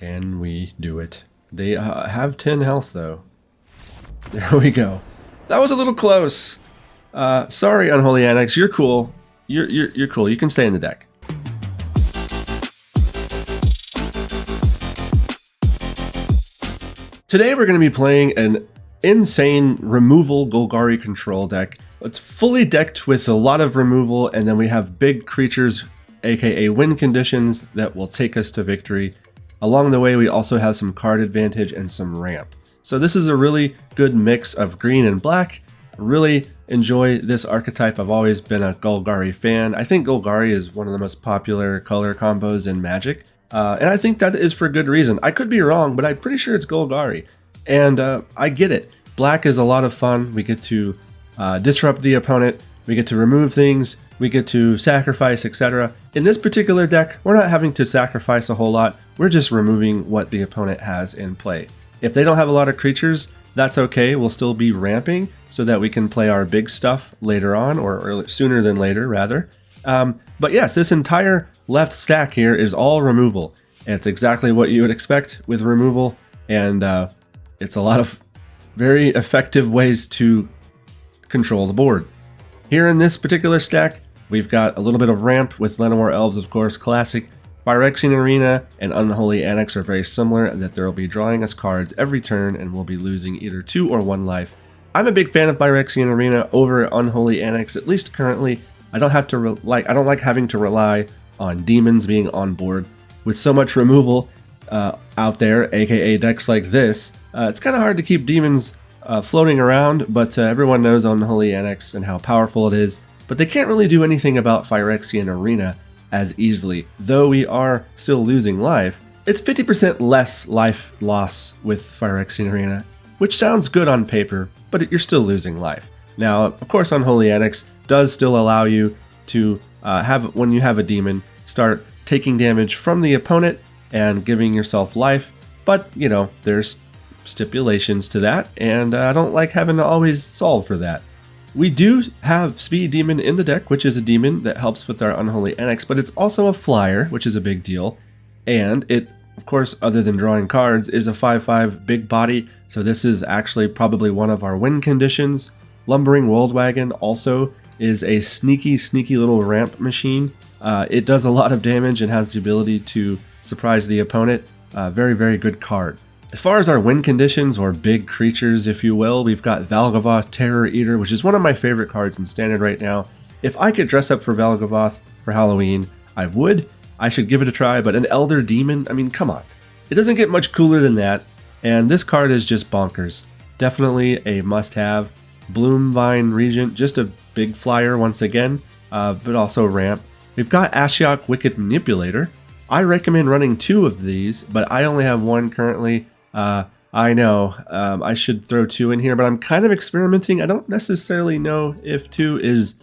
Can we do it? They have 10 health though. There we go. That was a little close. Sorry, Unholy Annex. You're cool. You're cool. You can stay in the deck. Today we're going to be playing an insane removal Golgari control deck. It's fully decked with a lot of removal, and then we have big creatures, aka win conditions, that will take us to victory. Along the way, we also have some card advantage and some ramp. So this is a really good mix of green and black. Really enjoy this archetype. I've always been a Golgari fan. I think Golgari is one of the most popular color combos in Magic. And I think that is for good reason. I could be wrong, but I'm pretty sure it's Golgari. And I get it. Black is a lot of fun. We get to disrupt the opponent. We get to remove things. We get to sacrifice, etc. In this particular deck, we're not having to sacrifice a whole lot. We're just removing what the opponent has in play. If they don't have a lot of creatures, that's okay. We'll still be ramping so that we can play our big stuff later on, or sooner than later, rather. But yes, this entire left stack here is all removal. And it's exactly what you would expect with removal, and it's a lot of very effective ways to control the board. Here in this particular stack, we've got a little bit of ramp with Llanowar Elves, of course, classic. Phyrexian Arena and Unholy Annex are very similar in that they'll be drawing us cards every turn and we'll be losing either 2 or 1 life. I'm a big fan of Phyrexian Arena over Unholy Annex, at least currently. I don't like having to rely on demons being on board. With so much removal out there, aka decks like this, it's kind of hard to keep demons floating around, but everyone knows Unholy Annex and how powerful it is. But they can't really do anything about Phyrexian Arena as easily. Though we are still losing life, it's 50% less life loss with Phyrexian Arena, which sounds good on paper, but you're still losing life. Now, of course, Unholy Annex does still allow you to when you have a demon, start taking damage from the opponent and giving yourself life, but, you know, there's stipulations to that, and I don't like having to always solve for that. We do have Speed Demon in the deck, which is a demon that helps with our Unholy Annex, but it's also a flyer, which is a big deal. And it, of course, other than drawing cards, is a 5/5 big body, so this is actually probably one of our win conditions. Lumbering Worldwagon also is a sneaky little ramp machine. It does a lot of damage and has the ability to surprise the opponent. Very, very good card. As far as our win conditions, or big creatures if you will, we've got Valgavoth Terror Eater, which is one of my favorite cards in Standard right now. If I could dress up for Valgavoth for Halloween, I would. I should give it a try, but an Elder Demon, I mean, come on. It doesn't get much cooler than that, and this card is just bonkers. Definitely a must-have. Bloomvine Regent, just a big flyer once again, but also ramp. We've got Ashiok Wicked Manipulator. I recommend running 2 of these, but I only have 1 currently. I know, I should throw 2 in here, but I'm kind of experimenting. I don't necessarily know if 2 is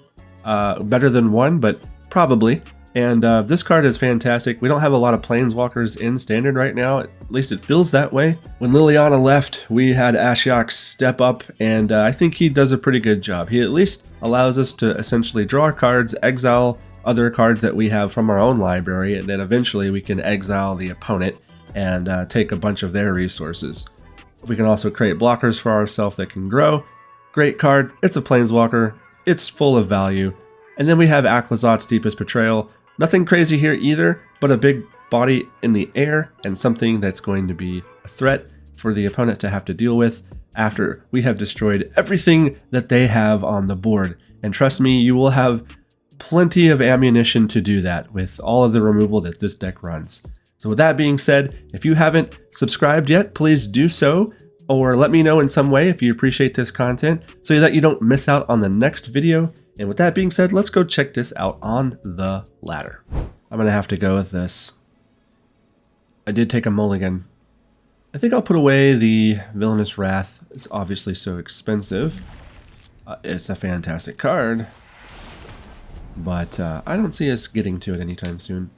better than 1, but probably. And this card is fantastic. We don't have a lot of Planeswalkers in Standard right now, at least it feels that way. When Liliana left, we had Ashiok step up, and I think he does a pretty good job. He at least allows us to essentially draw cards, exile other cards that we have from our own library, and then eventually we can exile the opponent and take a bunch of their resources. We can also create blockers for ourselves that can grow. Great card. It's a Planeswalker. It's full of value. And then we have Aclazotz Deepest Betrayal. Nothing crazy here either, but a big body in the air and something that's going to be a threat for the opponent to have to deal with after we have destroyed everything that they have on the board. And trust me, you will have plenty of ammunition to do that with all of the removal that this deck runs. So with that being said, if you haven't subscribed yet, please do so, or let me know in some way if you appreciate this content so that you don't miss out on the next video. And with that being said, let's go check this out on the ladder. I'm gonna have to go with this. I did take a mulligan. I think I'll put away the Villainous Wrath. It's obviously so expensive. It's a fantastic card, but I don't see us getting to it anytime soon.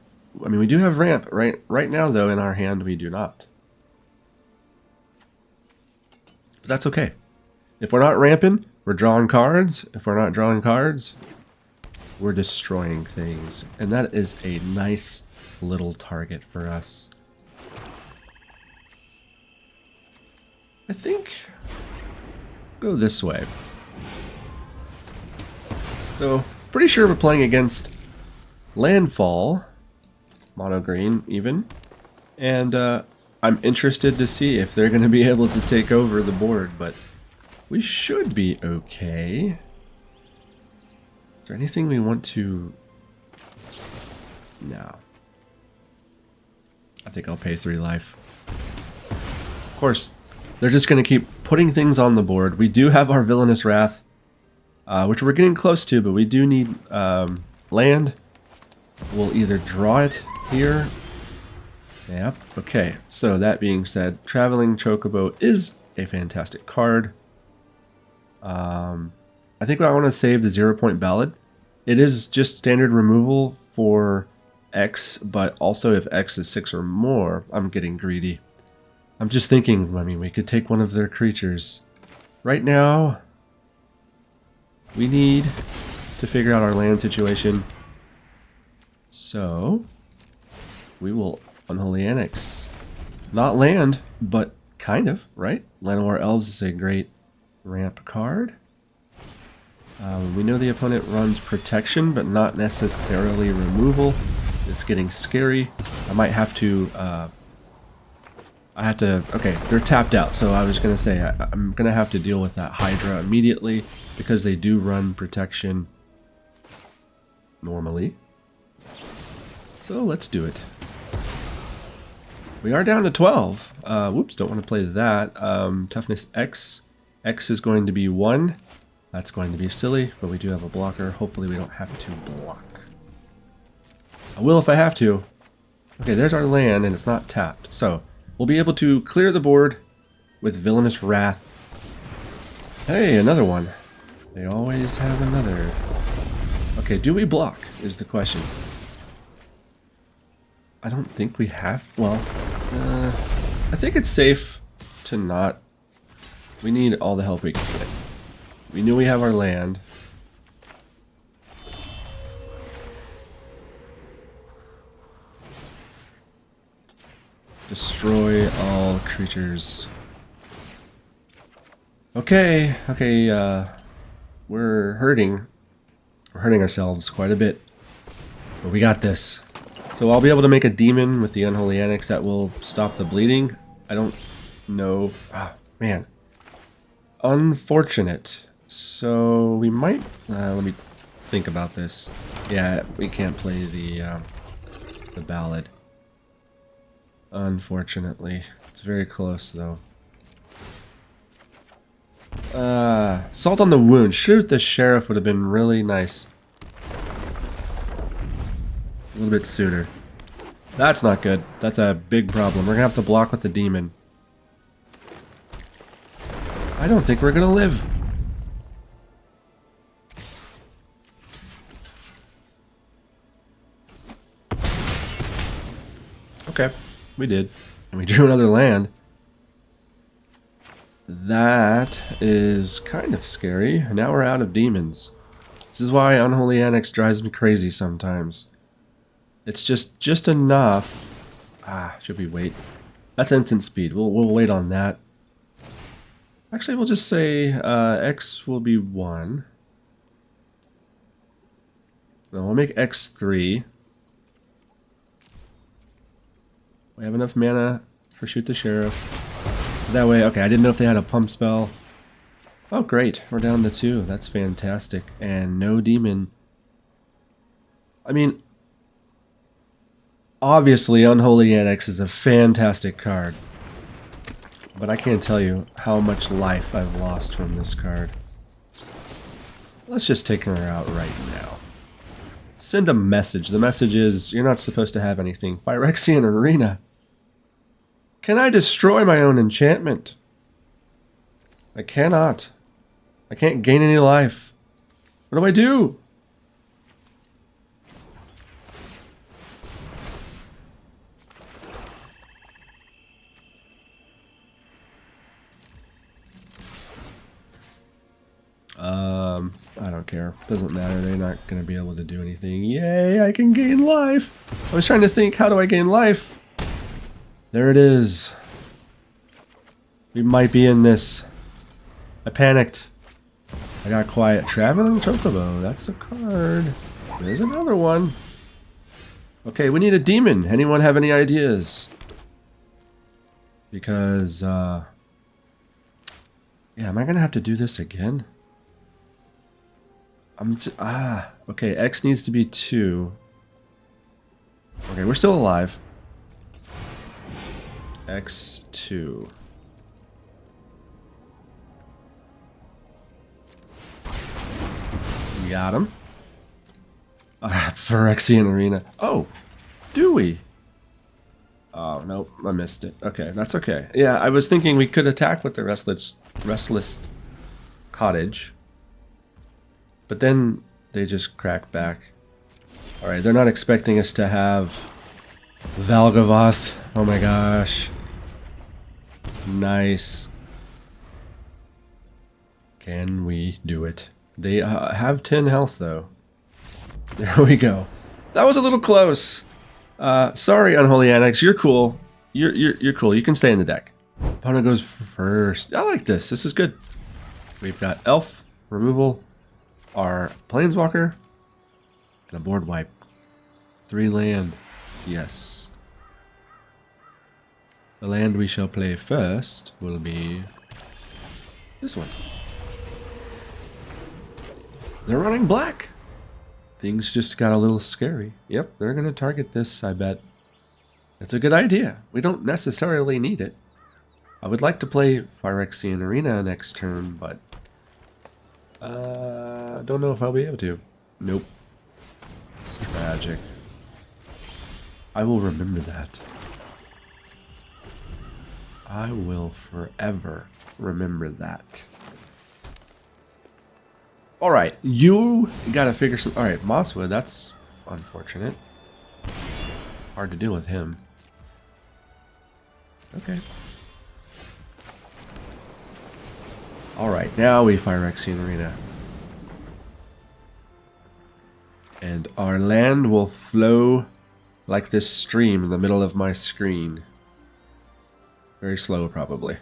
I mean, we do have ramp right now, though. In our hand, we do not. But that's okay. If we're not ramping, we're drawing cards. If we're not drawing cards, we're destroying things. And that is a nice little target for us. I think go this way. So pretty sure we're playing against landfall, mono green even, and I'm interested to see if they're going to be able to take over the board, but we should be okay. Is there anything we want to... No. I think I'll pay 3 life. Of course, they're just going to keep putting things on the board. We do have our Villainous Wrath, which we're getting close to, but we do need land. We'll either draw it here. Yep. Okay, so that being said, Traveling Chocobo is a fantastic card. I think I want to save the 0-point ballad. It is just standard removal for X, but also if X is 6 or more, I'm getting greedy. I'm just thinking, I mean, we could take one of their creatures. Right now, we need to figure out our land situation. So, we will Unholy Annex. Not land, but kind of, right? Llanowar Elves is a great ramp card. We know the opponent runs protection, but not necessarily removal. It's getting scary. I might have to... okay, they're tapped out, so I was going to say I'm going to have to deal with that Hydra immediately because they do run protection normally. So let's do it. We are down to 12. Whoops, don't want to play that. Toughness X. X is going to be 1. That's going to be silly, but we do have a blocker. Hopefully we don't have to block. I will if I have to. Okay, there's our land, and it's not tapped. So, we'll be able to clear the board with Villainous Wrath. Hey, another one. They always have another. Okay, do we block, is the question. I don't think we have... Well, I think it's safe to not... We need all the help we can get. We knew we have our land. Destroy all creatures. Okay, we're hurting. We're hurting ourselves quite a bit. But we got this. So I'll be able to make a demon with the Unholy Annex that will stop the bleeding. I don't know. Ah, man. Unfortunate. So we might... let me think about this. Yeah, we can't play the ballad. Unfortunately. It's very close, though. Salt on the Wound. Shoot the Sheriff would have been really nice. A little bit sooner. That's not good. That's a big problem. We're gonna have to block with the demon. I don't think we're gonna live. Okay, we did. And we drew another land. That is kind of scary. Now we're out of demons. This is why Unholy Annex drives me crazy sometimes. It's just enough. Should we wait? That's instant speed. We'll wait on that. Actually, we'll just say X will be 1. No, we'll make X 3. We have enough mana for Shoot the Sheriff. That way, okay, I didn't know if they had a pump spell. Oh, great. We're down to 2. That's fantastic. And no demon. I mean, obviously, Unholy Annex is a fantastic card. But I can't tell you how much life I've lost from this card. Let's just take her out right now. Send a message. The message is, you're not supposed to have anything. Phyrexian Arena. Can I destroy my own enchantment? I cannot. I can't gain any life. What do I do? I don't care. Doesn't matter. They're not going to be able to do anything. Yay, I can gain life. I was trying to think, how do I gain life? There it is. We might be in this. I panicked. I got quiet. Traveling Chocobo. That's a card. There's another one. Okay, we need a demon. Anyone have any ideas? Because, yeah, am I gonna have to do this again? Okay, X needs to be 2. Okay, we're still alive. X2. We got him. Phyrexian Arena. Oh, do we? Oh, nope, I missed it. Okay, that's okay. Yeah, I was thinking we could attack with the Restless Cottage. But then they just crack back. Alright, they're not expecting us to have Valgavoth. Oh my gosh. Nice. Can we do it? They have 10 health though. There we go. That was a little close. Sorry, Unholy Annex. You're cool. You're cool. You can stay in the deck. Opponent goes first. I like this. This is good. We've got Elf removal, our Planeswalker, and a board wipe. 3 land. Yes. The land we shall play first will be this one. They're running black. Things just got a little scary. Yep, they're going to target this, I bet. It's a good idea. We don't necessarily need it. I would like to play Phyrexian Arena next turn, but don't know if I'll be able to. Nope. It's tragic. I will remember that. I will forever remember that. Alright, you gotta figure some... Alright, Mosswood, that's unfortunate. Hard to deal with him. Okay. Alright, now we Phyrexian Arena. And our land will flow like this stream in the middle of my screen. Very slow, probably.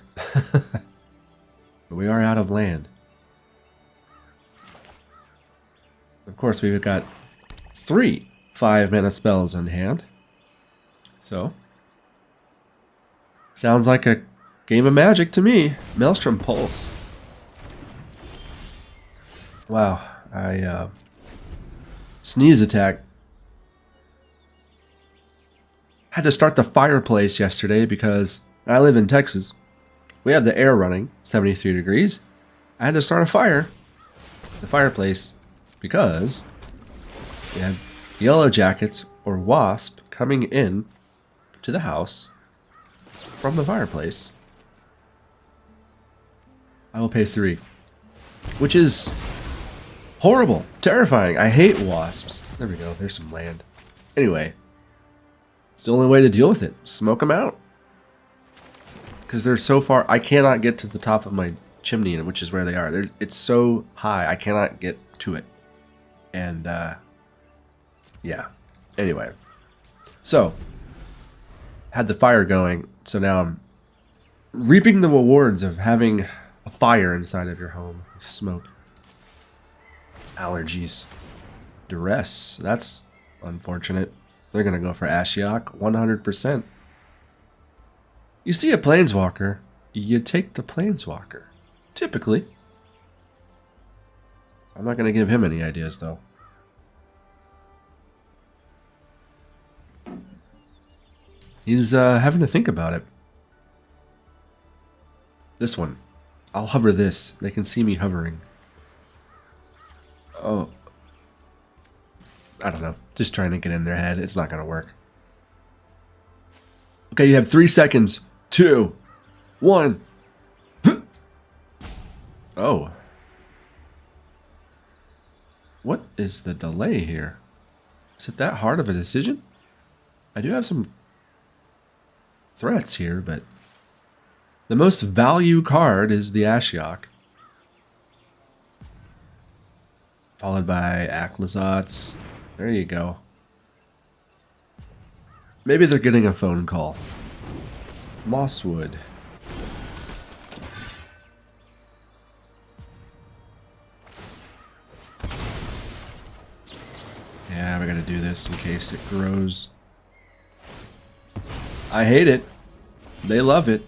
But we are out of land. Of course, we've got 3 5-mana spells in hand. So, sounds like a game of Magic to me. Maelstrom Pulse. Wow, I sneeze attack. Had to start the fireplace yesterday because I live in Texas. We have the air running, 73 degrees. I had to start a fire, the fireplace, because we had yellow jackets or wasp coming in to the house from the fireplace. I will pay 3, which is horrible, terrifying. I hate wasps. There we go. There's some land. Anyway, it's the only way to deal with it. Smoke them out. Because they're so far... I cannot get to the top of my chimney, which is where they are. It's so high, I cannot get to it. And, yeah. Anyway. So, had the fire going, so now I'm reaping the rewards of having a fire inside of your home. Smoke. Allergies. Duress. That's unfortunate. They're going to go for Ashiok 100%. You see a Planeswalker, you take the Planeswalker. Typically. I'm not going to give him any ideas, though. He's having to think about it. This one. I'll hover this. They can see me hovering. Oh. I don't know. Just trying to get in their head. It's not going to work. Okay, you have 3 seconds. 2, 1. Oh. What is the delay here? Is it that hard of a decision? I do have some threats here, but the most value card is the Ashiok. Followed by Aclazotz. There you go. Maybe they're getting a phone call. Mosswood. do this in case it grows. I hate it. They love it.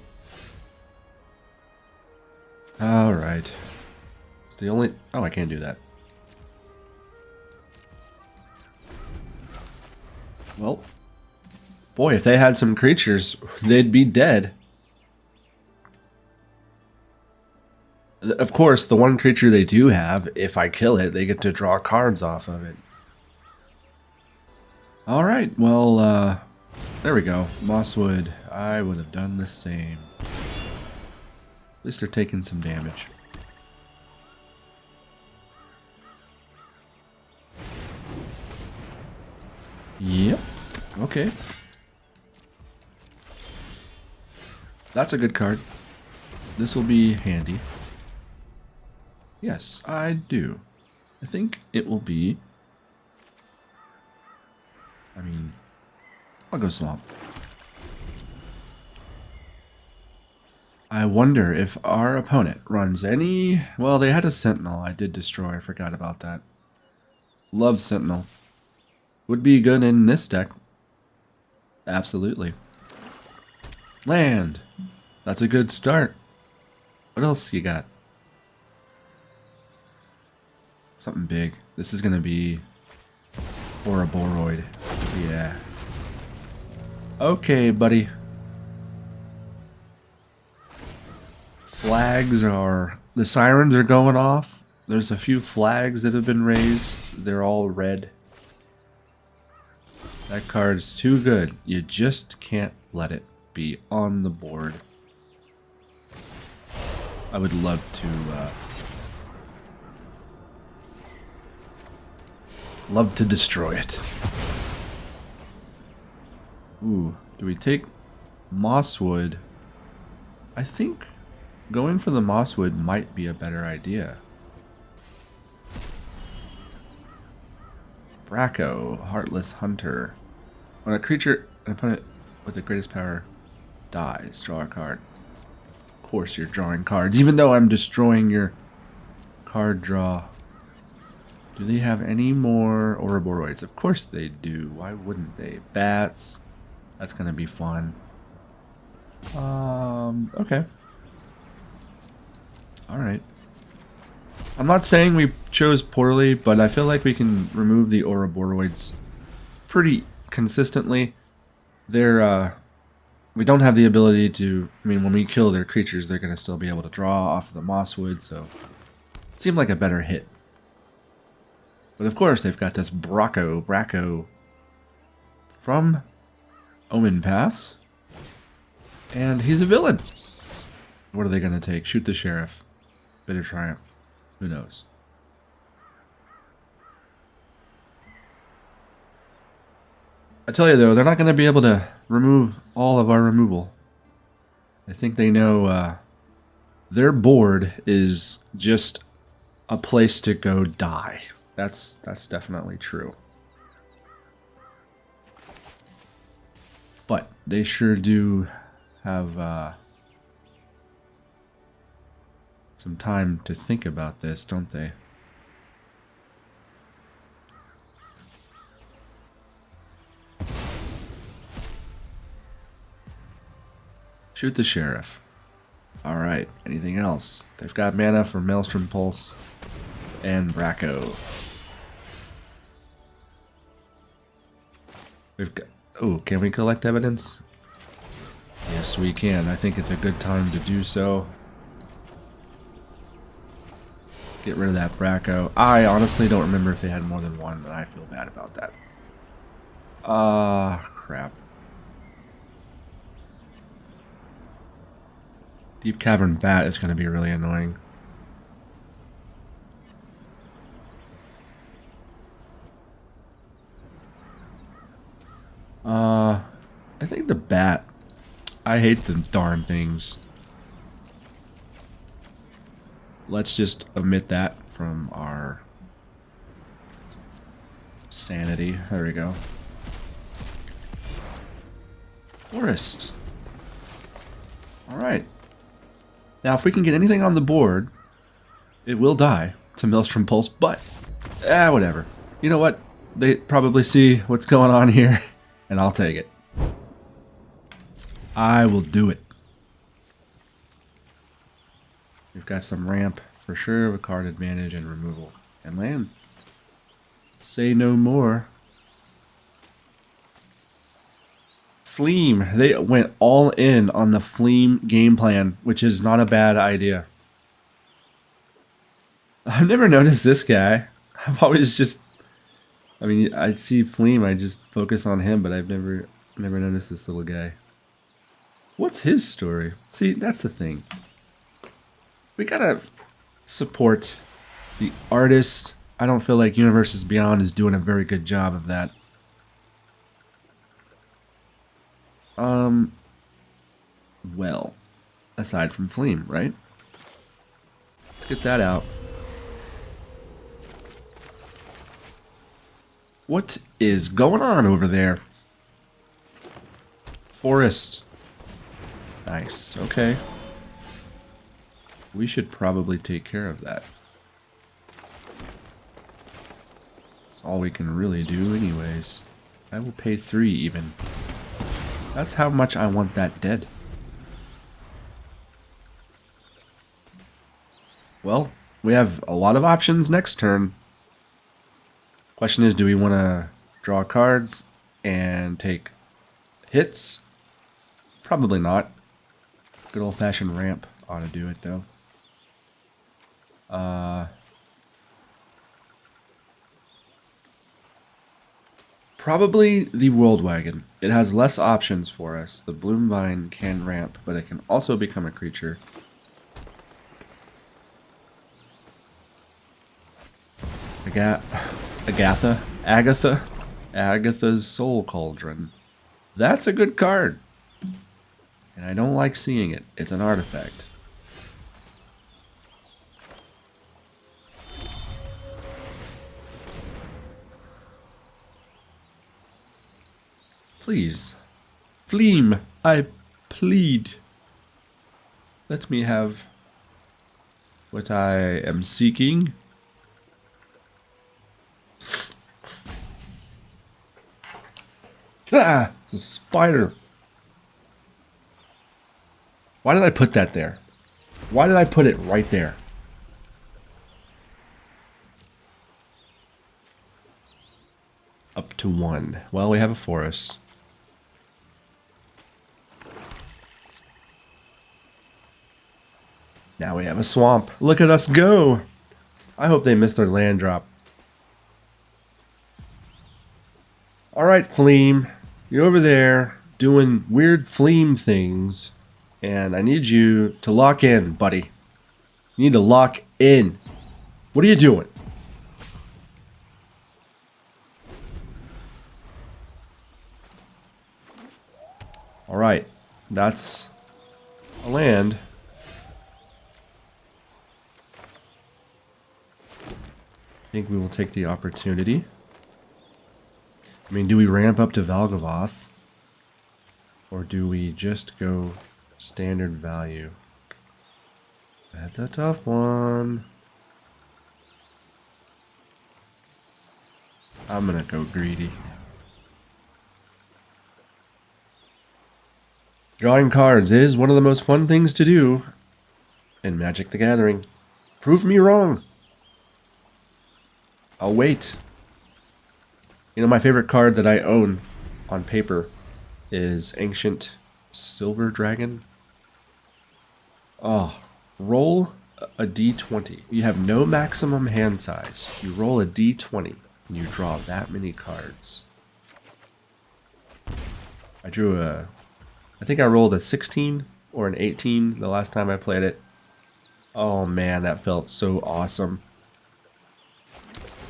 Alright. It's the only... Oh, I can't do that. Well, boy, if they had some creatures, they'd be dead. Of course, the one creature they do have, if I kill it, they get to draw cards off of it. Alright, well, there we go. Mosswood. I would have done the same. At least they're taking some damage. Yep. Okay. That's a good card. This will be handy. Yes, I do. I think it will be... I mean, I'll go Swamp. I wonder if our opponent runs any... Well, they had a Sentinel I did destroy. I forgot about that. Love Sentinel. Would be good in this deck. Absolutely. Land. That's a good start. What else you got? Something big. This is going to be... Ouroboros. Yeah. Okay, buddy. Flags are... The sirens are going off. There's a few flags that have been raised. They're all red. That card's too good. You just can't let it be on the board. I would love to destroy it. Ooh, do we take Mosswood? I think going for the Mosswood might be a better idea. Bracco, Heartless Hunter. When a creature, an opponent with the greatest power dies, draw a card. Of course you're drawing cards, even though I'm destroying your card draw. Do they have any more Ouroboros? Of course they do. Why wouldn't they? Bats. That's going to be fun. Okay. Alright. I'm not saying we chose poorly, but I feel like we can remove the Ouroboros pretty consistently. They're, we don't have the ability to... I mean, when we kill their creatures, they're going to still be able to draw off of the Mosswood, so... It seemed like a better hit. But of course, they've got this Bracco from Omen Paths. And he's a villain. What are they going to take? Shoot the Sheriff. Bitter Triumph. Who knows? I tell you though, they're not going to be able to remove all of our removal. I think they know their board is just a place to go die. That's definitely true. But they sure do have some time to think about this, don't they? Shoot the Sheriff. Alright, anything else? They've got mana for Maelstrom Pulse and Bracco. We've got... Oh, can we collect evidence? Yes, we can. I think it's a good time to do so. Get rid of that Bracco. I honestly don't remember if they had more than one, and I feel bad about that. Crap. Deep Cavern Bat is going to be really annoying. I think the bat... I hate the darn things. Let's just omit that from our sanity. There we go. Forest. Alright. Now, if we can get anything on the board, it will die to Maelstrom Pulse, but... whatever. You know what? they probably see what's going on here, and I'll take it. I will do it. We've got some ramp for sure with card advantage and removal. And land. Say no more. Fleam. They went all in on the Fleam game plan, which is not a bad idea. I've never noticed this guy. I've always just... I mean, I see Fleam, I just focus on him, but I've never noticed this little guy. What's his story? See, that's the thing. We gotta support the artist. I don't feel like Universes Beyond is doing a very good job of that. Well, aside from Fleam, right? Let's get that out. What is going on over there? Forest. Nice, okay. We should probably take care of that. That's all we can really do anyways. I will pay 3 even. That's how much I want that dead. Well, we have a lot of options next turn. Question is, do we want to draw cards and take hits? Probably not. Good old-fashioned ramp ought to do it, though. Probably the Worldwagon. It has less options for us. The Bloomvine can ramp, but it can also become a creature. Agatha's Soul Cauldron. That's a good card. And I don't like seeing it. It's an artifact. Please. Fleam, I plead. Let me have what I am seeking. Ah! The spider. Why did I put that there? Why did I put it right there? Up to 1. Well, we have a forest. Now we have a swamp. Look at us go! I hope they missed their land drop. Alright, Fleam. You're over there doing weird Fleam things. And I need you to lock in, buddy. You need to lock in. What are you doing? Alright. That's a land. I think we will take the opportunity. I mean, do we ramp up to Valgavoth? Or do we just go standard value? That's a tough one. I'm gonna go greedy. Drawing cards is one of the most fun things to do in Magic the Gathering. Prove me wrong. I'll wait. You know, my favorite card that I own on paper is Ancient Silver Dragon. Oh, roll a d20. You have no maximum hand size. You roll a d20 and you draw that many cards. I think I rolled a 16 or an 18 the last time I played it. Oh man, that felt so awesome.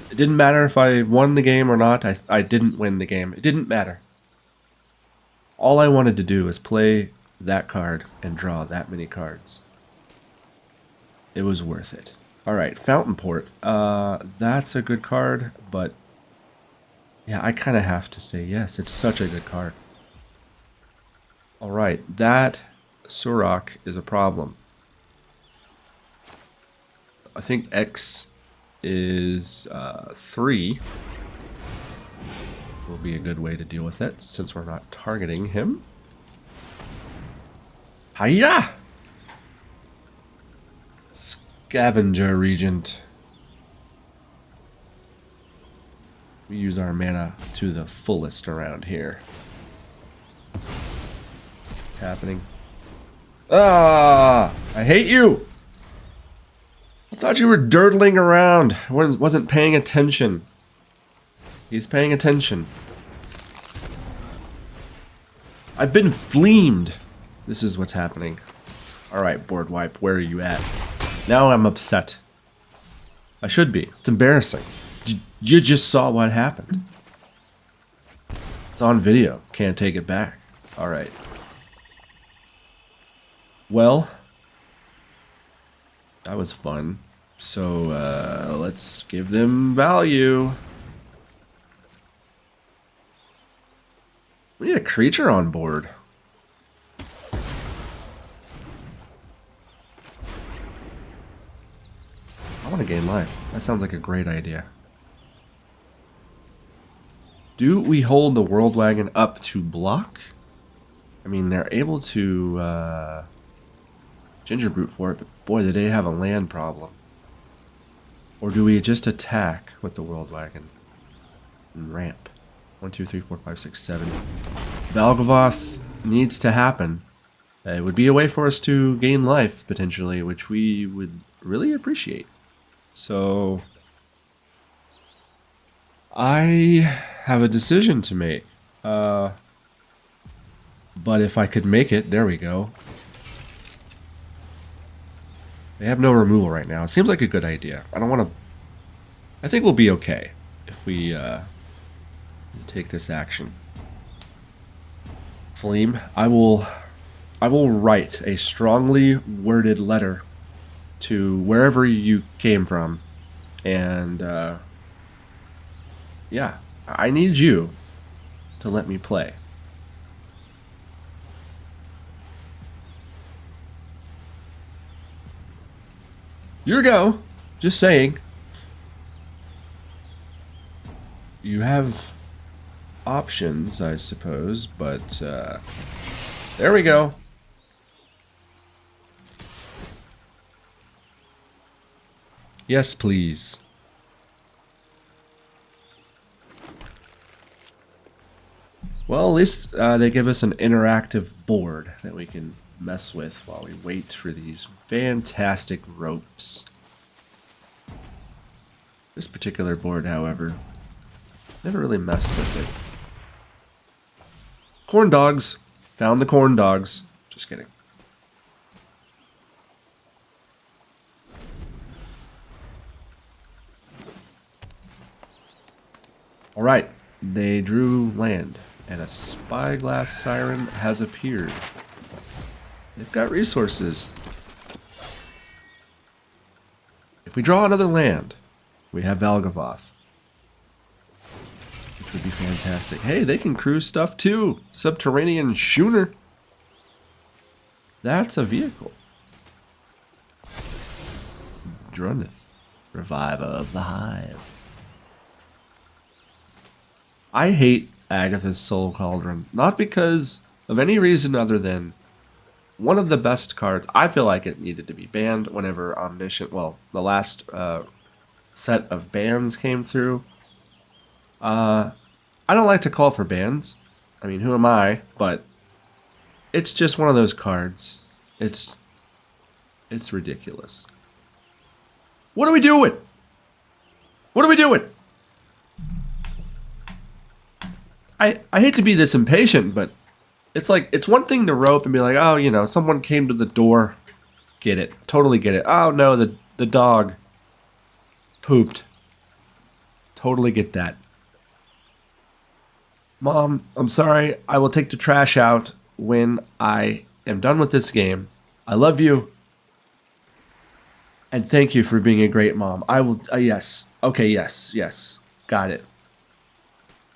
It didn't matter if I won the game or not. I didn't win the game. It didn't matter. All I wanted to do was play that card and draw that many cards. It was worth it. Alright, Fountainport. That's a good card, but yeah, I kind of have to say yes. It's such a good card. Alright, that Surok is a problem. I think X is 3. will be a good way to deal with it since we're not targeting him. Hiya! Scavenger Regent. We use our mana to the fullest around here. What's happening? Ah! I hate you! I thought you were dirtling around. I wasn't paying attention. He's paying attention. I've been fleamed. This is what's happening. Alright, board wipe, where are you at? Now I'm upset. I should be. It's embarrassing. You just saw what happened. It's on video. Can't take it back. Alright. Well, that was fun. So, let's give them value. We need a creature on board. I want to gain life. That sounds like a great idea. Do we hold the Worldwagon up to block? I mean, they're able to Ginger Brute for it, but boy, do they have a land problem. Or do we just attack with the Worldwagon and ramp? 1, 2, 3, 4, 5, 6, 7. Valgavoth needs to happen. It would be a way for us to gain life, potentially, which we would really appreciate. So, I have a decision to make. But if I could make it, there we go. They have no removal right now. It seems like a good idea. I don't want to... I think we'll be okay if we take this action. Fleam, I will write a strongly worded letter to wherever you came from, and yeah, I need you to let me play. Your go. Just saying. You have options, I suppose, but there we go. Yes, please. Well, at least they give us an interactive board that we can mess with while we wait for these fantastic ropes. This particular board, however, never really messed with it. Corn dogs. Found the corn dogs. Just kidding. Alright, they drew land, and a spyglass siren has appeared. They've got resources. If we draw another land, we have Valgavoth, which would be fantastic. Hey, they can cruise stuff too. Subterranean schooner. That's a vehicle. Drunnith, Reviver of the Hive. I hate Agatha's Soul Cauldron, not because of any reason other than one of the best cards. I feel like it needed to be banned whenever Omniscient, well, the last set of bans came through. I don't like to call for bans. I mean, who am I? But it's just one of those cards. It's ridiculous. What are we doing? What are we doing? I hate to be this impatient, but it's like, it's one thing to rope and be like, oh, you know, someone came to the door. Get it. Totally get it. Oh, no, the dog pooped. Totally get that. Mom, I'm sorry. I will take the trash out when I am done with this game. I love you. And thank you for being a great mom. I will, yes. Okay, yes. Got it.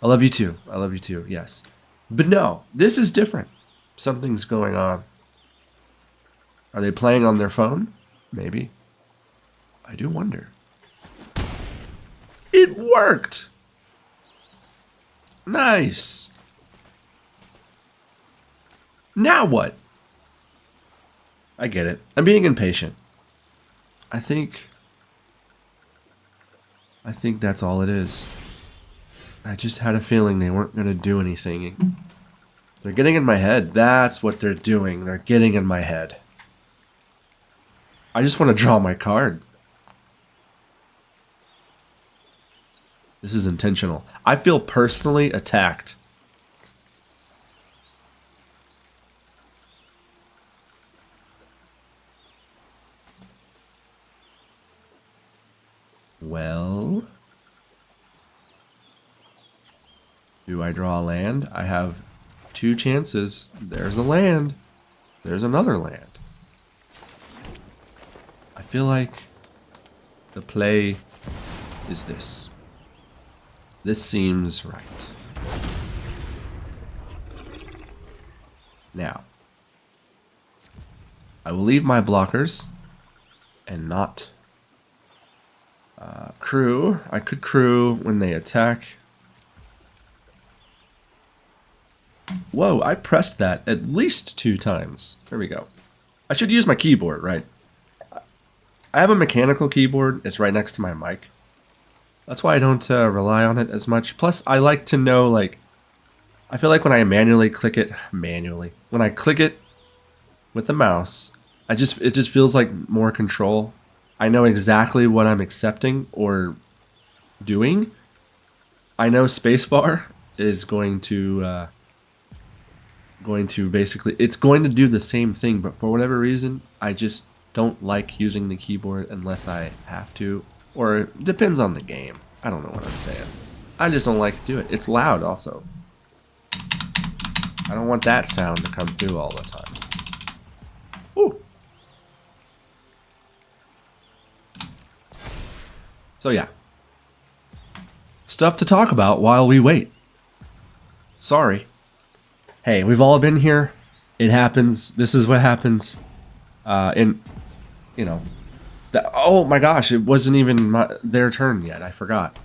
I love you too. I love you too, yes. But no, this is different. Something's going on. Are they playing on their phone? Maybe. I do wonder. It worked! Nice. Now what? I get it. I'm being impatient. I think that's all it is. I just had a feeling they weren't going to do anything. They're getting in my head. That's what they're doing. They're getting in my head. I just want to draw my card. This is intentional. I feel personally attacked. Well, do I draw a land? I have 2 chances. There's a land. There's another land. I feel like the play is this. This seems right. Now, I will leave my blockers and not crew. I could crew when they attack. Whoa, I pressed that at least 2 times. There we go. I should use my keyboard, right? I have a mechanical keyboard. It's right next to my mic. That's why I don't rely on it as much. Plus, I like to know, like, I feel like when I manually click it, when I click it with the mouse, it just feels like more control. I know exactly what I'm accepting or doing. I know spacebar is going to basically, it's going to do the same thing, but for whatever reason, I just don't like using the keyboard unless I have to, or it depends on the game. I don't know what I'm saying. I just don't like to do it. It's loud also. I don't want that sound to come through all the time. Ooh. So yeah. Stuff to talk about while we wait. Sorry. Hey, we've all been here. It happens. This is what happens. You know. Oh my gosh, it wasn't even their turn yet. I forgot.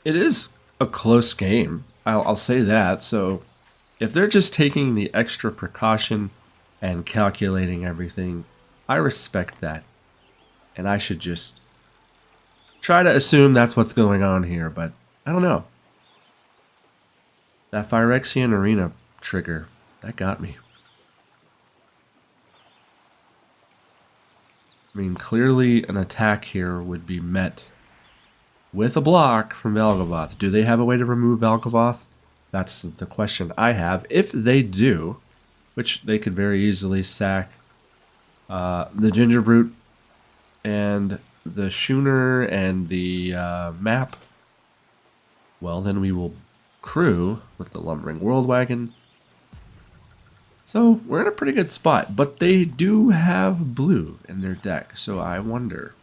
It is a close game. I'll say that. So if they're just taking the extra precaution and calculating everything, I respect that. And I should just try to assume that's what's going on here, but I don't know. That Phyrexian Arena trigger, that got me. I mean, clearly an attack here would be met with a block from Valgavoth. Do they have a way to remove Valgavoth? That's the question I have. If they do, which they could very easily sack the Gingerbrute and the Schooner and the map, well, then we will crew with the Lumbering Worldwagon. So we're in a pretty good spot, but they do have blue in their deck, so I wonder.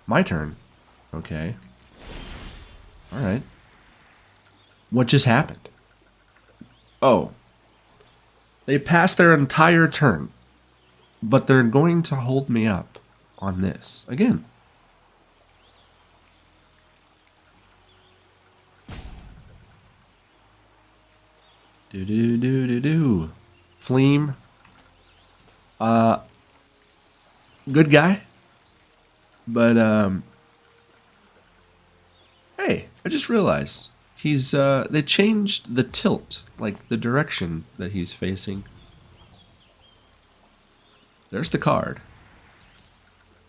My turn. Okay. Alright. What just happened? Oh. They passed their entire turn, but they're going to hold me up on this. Again. Do. Fleam. Good guy. But, hey, I just realized he's, they changed the tilt, like the direction that he's facing. There's the card.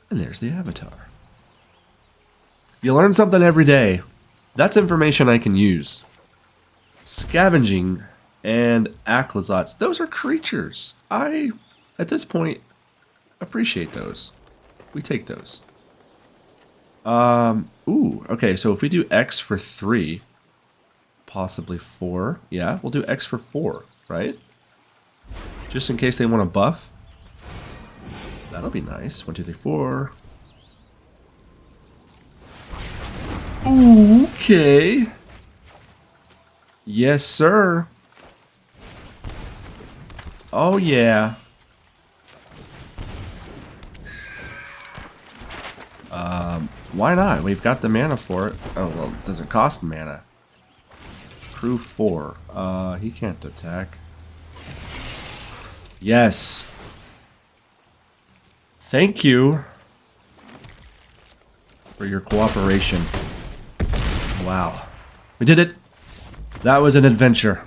And there's the avatar. You learn something every day. That's information I can use. Scavenging and Aclazotz, those are creatures. I, at this point, appreciate those. We take those. Ooh, okay, so if we do X for 3, possibly 4, yeah, we'll do X for 4, right? Just in case they want to buff. That'll be nice. 1, 2, 3, 4. Okay. Yes, sir. Oh, yeah. Why not? We've got the mana for it. Oh, well, it doesn't cost mana. Crew 4. He can't attack. Yes. Thank you for your cooperation. Wow. We did it. That was an adventure.